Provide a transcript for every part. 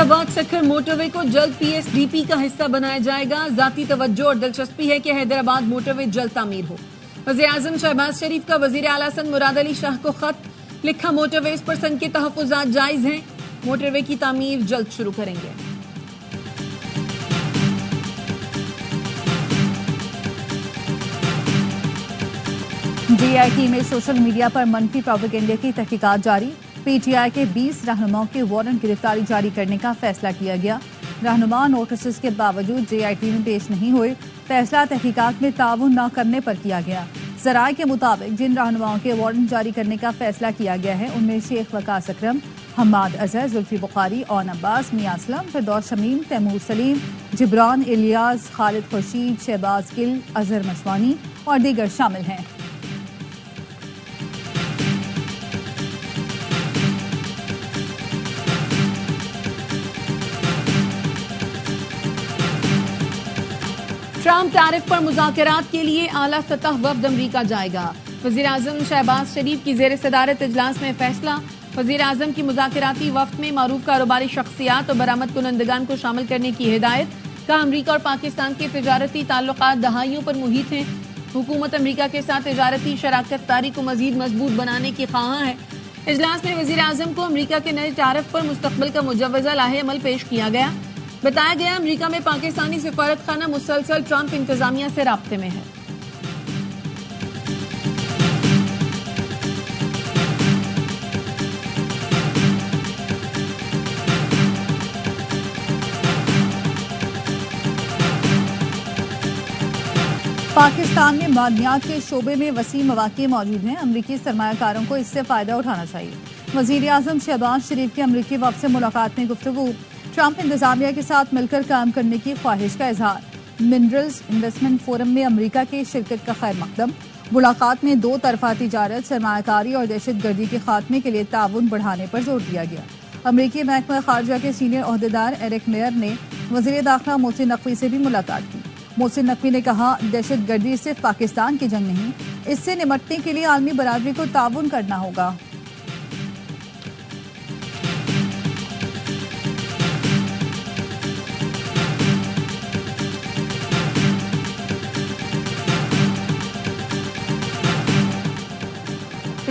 Hyderabad Sukkur motorway को जल्द PSDP का हिस्सा बनाया जाएगा। जाती तवज्जो और दिलचस्पी है कि हैदराबाद मोटरवे जल्द तामीर हो। वज़ीर-ए-आज़म शहबाज शरीफ का वज़ीर आला सन मुराद अली शाह को खत लिखा। मोटरवेज पर सन के तहफ़्फ़ुज़ात जायज़ हैं, मोटरवे की तामीर जल्द शुरू करेंगे। DIT में सोशल मीडिया पर मनफी प्रोपेगेंडा की तहकीकात जारी। PTI के 20 रहनुमाओं के वारंट गिरफ्तारी जारी करने का फैसला किया गया। रहनुमा नोटिस के बावजूद JIT में पेश नहीं हुए। फैसला तहकीकात में ताउन न करने पर किया गया। ज़राए के मुताबिक जिन रहनुमाओं के वारंट जारी करने का फैसला किया गया है उनमें शेख वकास अकरम, हम्माद अजहर, जुल्फी बुखारी, ओन अब्बास, मियां असलम, फिरदौस शमीम, तैमूर सलीम, जिब्रान इलियास, खालिद खुर्शीद, शहबाज गिल, अजहर मशवानी और दीगर शामिल हैं। ट्रंप टैरिफ पर मुज़ाकरात के लिए आला सतह वफ्द अमरीका जाएगा। वज़ीर-ए-आज़म शहबाज शरीफ की ज़ेर सदारत इजलास में फैसला। वज़ीर-ए-आज़म की मुज़ाकराती वफ्द में मारूफ कारोबारी शख्सियात और बरामद कुनंदगान को शामिल करने की हिदायत। कहा, अमरीका और पाकिस्तान के तिजारती ताल्लुकात दहाइयों पर मुहित हैं। हुकूमत अमरीका के साथ तिजारती शराकत दारी को मजीद मजबूत बनाने की ख्वाहां है। इजलास में वज़ीर-ए-आज़म को अमरीका के नए टैरिफ पर मुस्तकबिल का मुजव्वज़ा लाहे अमल पेश किया गया। बताया गया, अमरीका में पाकिस्तानी सिफारतखाना मुसलसल ट्रंप इंतजामिया से राब्ते में है। पाकिस्तान में मादनियात के शोबे में वसी मौक़े मौजूद हैं। अमरीकी सरमायाकारों को इससे फायदा उठाना चाहिए। वज़ीर-ए-आज़म शहबाज शरीफ की अमरीकी वफ़द से मुलाकात में गुफ्तगू। ट्रंप इंतजामिया के साथ मिलकर काम करने की ख्वाहिश का इजहार। मिनरल्स इन्वेस्टमेंट फोरम में अमरीका की शिरकत का खैर मकदम। मुलाकात में दो तरफा तिजारत, सरमायाकारी और दहशतगर्दी के खात्मे के लिए ताउन बढ़ाने पर जोर दिया गया। अमरीकी महकमा खारजा के सीनियर ओहदेदार एरिक मेयर ने वज़ीर दाखिला मोहसिन नकवी से भी मुलाकात की। मोहसिन नकवी ने कहा, दहशतगर्दी सिर्फ पाकिस्तान की जंग नहीं, इससे निपटने के लिए आलमी बरादरी को ताउन करना होगा।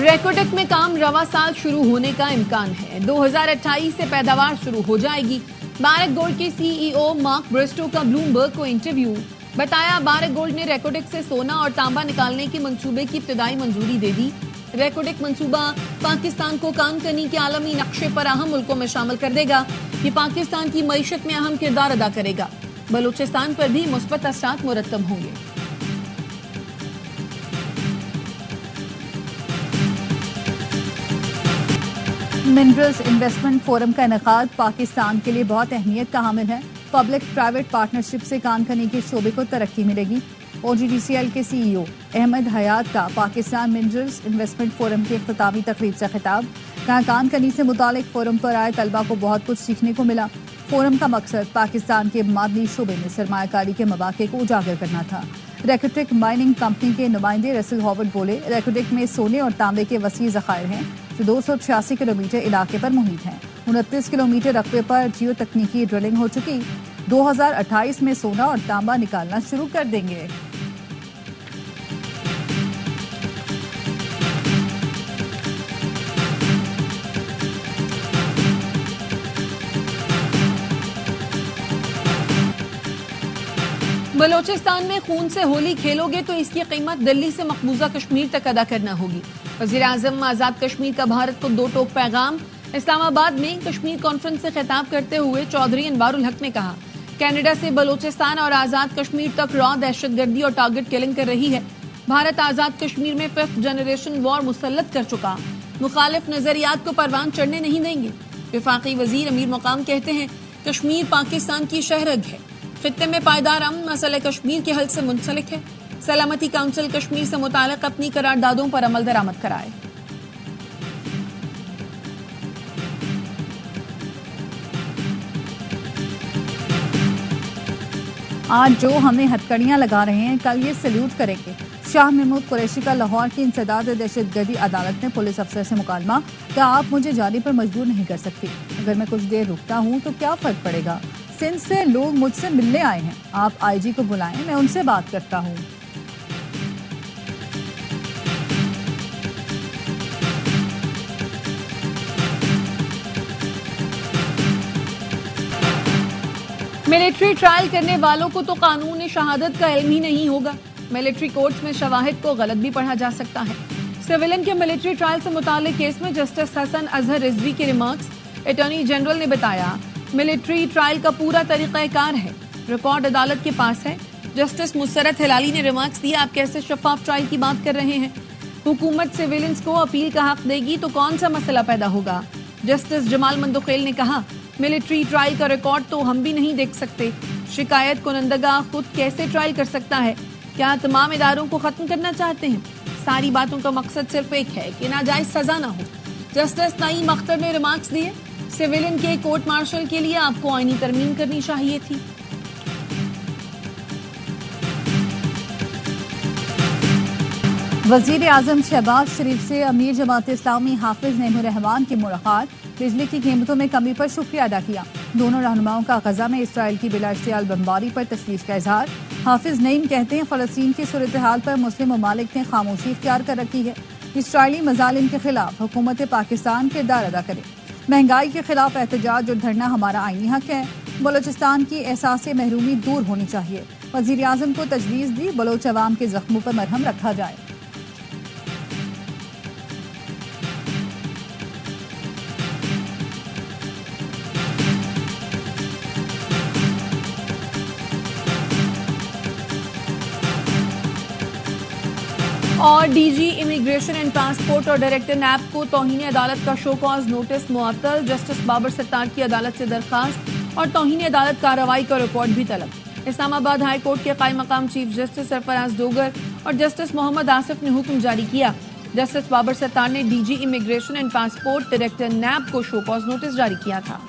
रेकोटेक में काम रवा साल शुरू होने का इम्कान है। 2028 से पैदावार शुरू हो जाएगी। बारेक गोल्ड के CEO मार्क ब्रिस्टो का ब्लूमबर्ग को इंटरव्यू। बताया, बारेक गोल्ड ने रेकोटेक से सोना और तांबा निकालने के मंसूबे की इब्तिदाई मंजूरी दे दी। रेकोटेक मंसूबा पाकिस्तान को कानकनी के आलमी नक्शे पर अहम मुल्कों में शामिल कर देगा। ये पाकिस्तान की मईशत में अहम किरदार अदा करेगा। बलूचिस्तान पर भी मुस्बत असरात मुरत्तब होंगे। मिनरल्स इन्वेस्टमेंट फोरम का इनेकाद पाकिस्तान के लिए बहुत अहमियत का हामिल है। पब्लिक प्राइवेट पार्टनरशिप से कानकनी के शोबे को तरक्की मिलेगी। OGDCL के CEO अहमद हयात का पाकिस्तान मिनरल्स इन्वेस्टमेंट फोरम के इख्तितामी तकरीब से खिताब। कहा, कानकनी से मुतालिक फोरम पर आए तलबा को बहुत कुछ सीखने को मिला। फोरम का मकसद पाकिस्तान के मादनी शोबे में सरमायाकारी के मौक़े को उजागर करना था। रेकोटेक माइनिंग कंपनी के नुमाइंदे रसल हॉवर्ड बोले, रेकोटेक में सोने और तांबे के वसी ज़खायर हैं जो 286 किलोमीटर इलाके पर मुहित हैं। 29 किलोमीटर रकबे पर जियो तकनीकी ड्रिलिंग हो चुकी। 2028 में सोना और तांबा निकालना शुरू कर देंगे। बलोचिस्तान में खून से होली खेलोगे तो इसकी कीमत दिल्ली से मकबूजा कश्मीर तक अदा करना होगी। वज़ीर-ए-आज़म आज़ाद कश्मीर का भारत को दो टोक पैगाम। इस्लामाबाद में कश्मीर कॉन्फ्रेंस से खिताब करते हुए चौधरी अनवारुल हक ने कहा, कनाडा से बलोचिस्तान और आज़ाद कश्मीर तक रॉ दहशतगर्दी और टारगेट किलिंग कर रही है। भारत आज़ाद कश्मीर में 5th जनरेशन वॉर मुसल्लत कर चुका। मुखालिफ नजरियात को परवान चढ़ने नहीं देंगे। वफाकी वजीर अमीर मुकाम कहते हैं, कश्मीर पाकिस्तान की शहरग है। खित्ते में पायदार अमन मसले कश्मीर के हल से मुंसलिक है। सलामती काउंसिल कश्मीर से मुतालिक अपनी करारदादों पर अमल दरामद कराए। आज जो हमें हथकड़ियां लगा रहे हैं, कल ये सैल्यूट करेंगे। शाह महमूद कुरैशी का लाहौर की इंसदाद दहशतगर्दी अदालत ने पुलिस अफसर से मुकालमा कि आप मुझे जाने पर मजबूर नहीं कर सकती। अगर मैं कुछ देर रुकता हूँ तो क्या फर्क पड़ेगा। सिंध से लोग मुझसे मिलने आए हैं, आप आईजी को बुलाएं, मैं उनसे बात करता हूँ। मिलिट्री ट्रायल करने वालों को तो कानून शहादत का इल्म ही नहीं होगा। मिलिट्री कोर्ट्स में शवाहिद को गलत भी पढ़ा जा सकता है। सिविलियन के मिलिट्री ट्रायल से मुताल्लिक केस में जस्टिस हसन अजहर रिजवी के रिमार्क्स अटॉर्नी जनरल ने बताया, मिलिट्री ट्रायल का पूरा तरीकाकार है, रिकॉर्ड अदालत के पास है। जस्टिस मुसरत हिलाली ने रिमार्क्स दिया, आप कैसे शफाफ ट्रायल की बात कर रहे हैं। हुकूमत सिविलियंस को अपील का हक देगी तो कौन सा मसला पैदा होगा। जस्टिस जमाल मंदोखेल ने कहा, मिलिट्री ट्रायल का रिकॉर्ड तो हम भी नहीं देख सकते। शिकायत कुनंदगा खुद कैसे ट्रायल कर सकता है। क्या तमाम इदारों को खत्म करना चाहते हैं। सारी बातों का मकसद सिर्फ एक है कि नाजायज सजा ना हो। जस्टिस नईम अख्तर ने रिमार्क्स दिए, सिविलियन के कोर्ट मार्शल के लिए आपको आईनी तरमीम करनी चाहिए थी। वजीर आजम शहबाज शरीफ से अमीर जमात इस्लामी हाफिज नईमुर रहमान की मुलाकात। बिजली की कीमतों में कमी पर शुक्रिया अदा किया। दोनों रहनुमाओं का गजा में इसराइल की बिलाश्तियाल बमबारी पर तशवीश का इजहार। हाफिज नईम कहते हैं, फलस्तीन की सूरत हाल पर मुस्लिम ममालिक ने खामोशी इख्तियार कर रखी है। इसराइली मजालिम के खिलाफ हुकूमत पाकिस्तान किरदार अदा करे। महंगाई के खिलाफ एहतजाज और धरना हमारा आईनी हक है। बलोचिस्तान की एहसास महरूमी दूर होनी चाहिए। वजीर आजम को तजवीज़ दी, बलोच अवाम के जख्मों पर मरहम रखा जाए। और डीजी इमिग्रेशन एंड ट्रांसपोर्ट और डायरेक्टर नैब को तौहीन अदालत का शो कॉज नोटिस मुअत्तल। जस्टिस बाबर सत्तार की अदालत से दरखास्त और तौहीन अदालत कार्रवाई का रिपोर्ट भी तलब। इस्लामाबाद हाई कोर्ट के कायम मकाम चीफ जस्टिस सरफराज डोगर और जस्टिस मोहम्मद आसिफ ने हुक्म जारी किया। जस्टिस बाबर सत्तार ने DG immigration and transport director NAB को शो कॉज नोटिस जारी किया था।